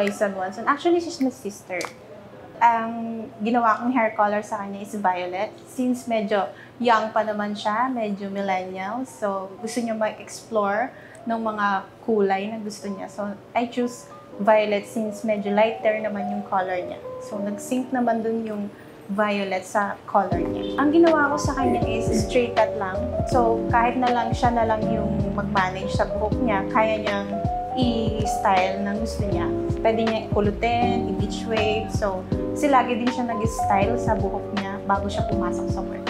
Joyce Aguanson. Actually, she's my sister. Ang ginawa kong hair color sa kanya is violet. Since medyo young pa naman siya, medyo millennial. So, gusto niya mag-explore ng mga kulay na gusto niya. So, I choose violet since medyo lighter naman yung color niya. So, nag-sync naman dun yung violet sa color niya. Ang ginawa ko sa kanya is straight cut lang. So, kahit na lang siya na lang yung mag-manage sa buhok niya, kaya niyang i-style na gusto niya. Pwede niya ikulutin, i-beach wave. So, kasi lagi din siya nag-style sa buhok niya bago siya pumasok sa work.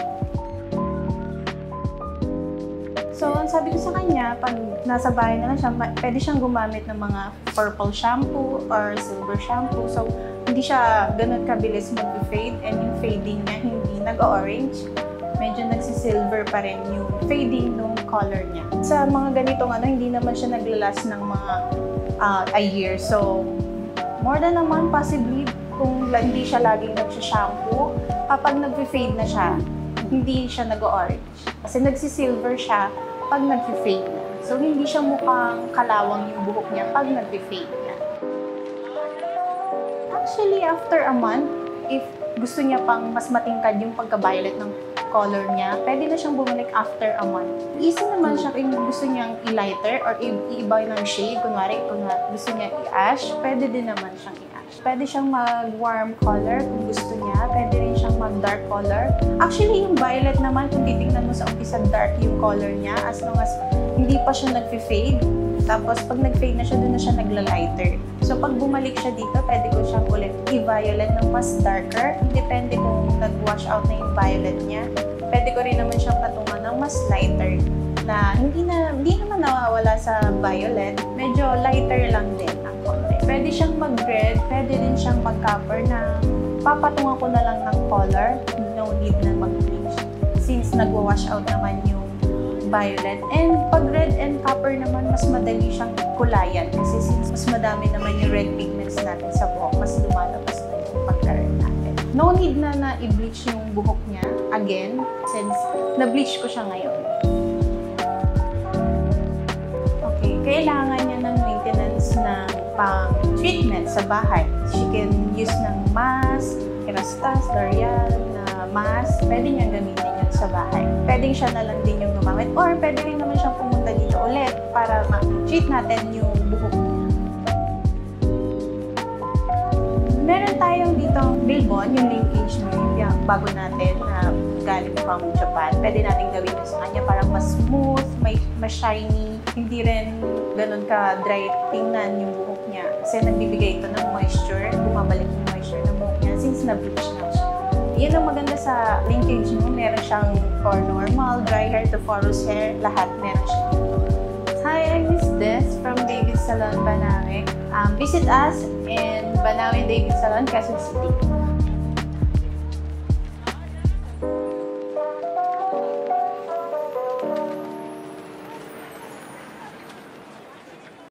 So, ang sabi ko sa kanya, pag nasa bahay na lang siya, pwede siyang gumamit ng mga purple shampoo or silver shampoo. So, hindi siya ganun kabilis mag-fade and yung fading niya hindi nag-orange. Medyo nagsisilver pa rin yung fading ng color niya. Sa mga ganitong hindi naman siya naglalas ng mga a year. So, more than a month possibly kung hindi siya laging nagsha-shampoo. Kapag nag-fade na siya, hindi siya nag-orange. Kasi nagsisilver siya pag nag-fade na. So, hindi siya mukhang kalawang yung buhok niya pag nag-fade na. Actually, after a month, if gusto niya pang mas matingkad yung pagka-violet ng color niya, pwede na siyang bumalik after a month. Easy naman siya kung gusto niyang i-lighter or i-iba ng shade. Kunwari gusto niya i-ash, pwede din naman siyang i-ash. Pwede siyang mag-warm color kung gusto niya. Pwede rin siyang mag-dark color. Actually, yung violet naman, kung titingnan mo sa umpisa, dark yung color niya as long as hindi pa siya nag-fade. Tapos, pag nag-fade na siya, doon na siya nagla-lighter. So, pag bumalik siya dito, pwede ko siyang ulit i-violet ng mas darker. Depende kung nag-wash out na yung violet niya. Pwede ko rin naman siyang patungan ng mas lighter na hindi naman nawawala sa violet. Medyo lighter lang din ang konti. Pwede siyang mag-red, pwede din siyang mag-copper na papatungan ko na lang ng color. No need na mag-bleach. Since nag-wash out naman yung violet. And pag red and copper naman, mas madali siyang kulayan. Kasi since mas madami naman yung red pigments natin sa buhok, mas lumalabas na yung pagka-red natin. No need na i-bleach yung buhok niya again, since na-bleach ko siya ngayon. Okay, kailangan niya ng maintenance ng pang-treatment sa bahay. She can use ng mask, Kerastase, L'Oreal na mask. Pwede niyang gamitin yun sa bahay. Pwedeng siya na lang din yung gumamit or pwede rin naman siyang pumunta dito ulit para ma-treat natin yung buhok niya. Meron tayong dito Bilbon, yung linkage mo, yung bago natin na galing from Japan. Pwede natin gawin sa kanya parang mas smooth, mas shiny, hindi rin ganun ka-dry tingnan yung buhok niya. Kasi nagbibigay ito ng moisture, bumabalik yung moisture ng buhok niya since na-bleach na siya. Yan ang maganda sa linkage mo. Meron siyang for normal, dry hair to porous hair, lahat meron siya dito. Hi, I'm Miss Des from David Salon, Banawe. Visit us in Banawe David Salon, Quezon City.